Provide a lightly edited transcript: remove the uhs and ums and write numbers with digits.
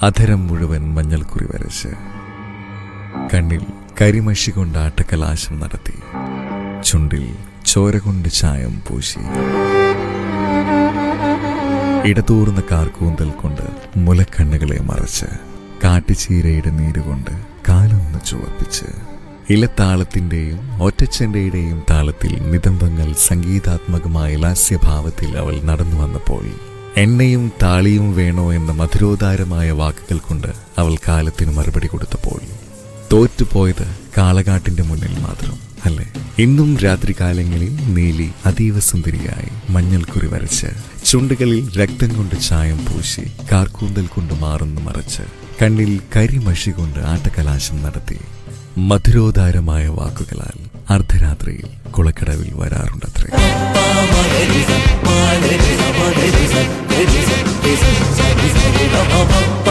അധരം മുഴുവൻ മഞ്ഞൾക്കുറി വരച്ച് കണ്ണിൽ കരിമഷി കൊണ്ട് ആട്ടക്കലാശം നടത്തി ചുണ്ടിൽ ചോര കൊണ്ട് ചായം പൂശി ഇടതൂർന്ന കാർക്കൂന്തൽ കൊണ്ട് മുലക്കണ്ണുകളെ മറച്ച് കാട്ടുചീരയുടെ നീരുകൊണ്ട് കാലൊന്ന് ചുവപ്പിച്ച് ഇലത്താളത്തിന്റെയും ഒറ്റച്ചെണ്ടയുടെയും താളത്തിൽ നിതംബങ്ങൾ സംഗീതാത്മകമായ ലാസ്യഭാവത്തിൽ അവൾ നടന്നു വന്നപ്പോൾ എണ്ണയും താളിയും വേണോ എന്ന മധുരോദാരമായ വാക്കുകൾ കൊണ്ട് അവൾ കാലത്തിന് മറുപടി കൊടുത്തപ്പോൾ തോറ്റുപോയത് കാളകാട്ടിന്റെ മുന്നിൽ മാത്രം അല്ലേ? ഇന്നും രാത്രികാലങ്ങളിൽ നീലി അതീവ സുന്ദരിയായി മഞ്ഞൾക്കുറി വരച്ച് ചുണ്ടുകളിൽ രക്തം കൊണ്ട് ചായം പൂശി കാർക്കൂന്തൽ കൊണ്ട് മാറുന്നു മറച്ച് കണ്ണിൽ കരിമഷി കൊണ്ട് ആട്ടക്കലാശം നടത്തി മധുരോദാരമായ വാക്കുകളാൽ അർദ്ധരാത്രിയിൽ കുളക്കടവിൽ വരാറുണ്ടത്രേ.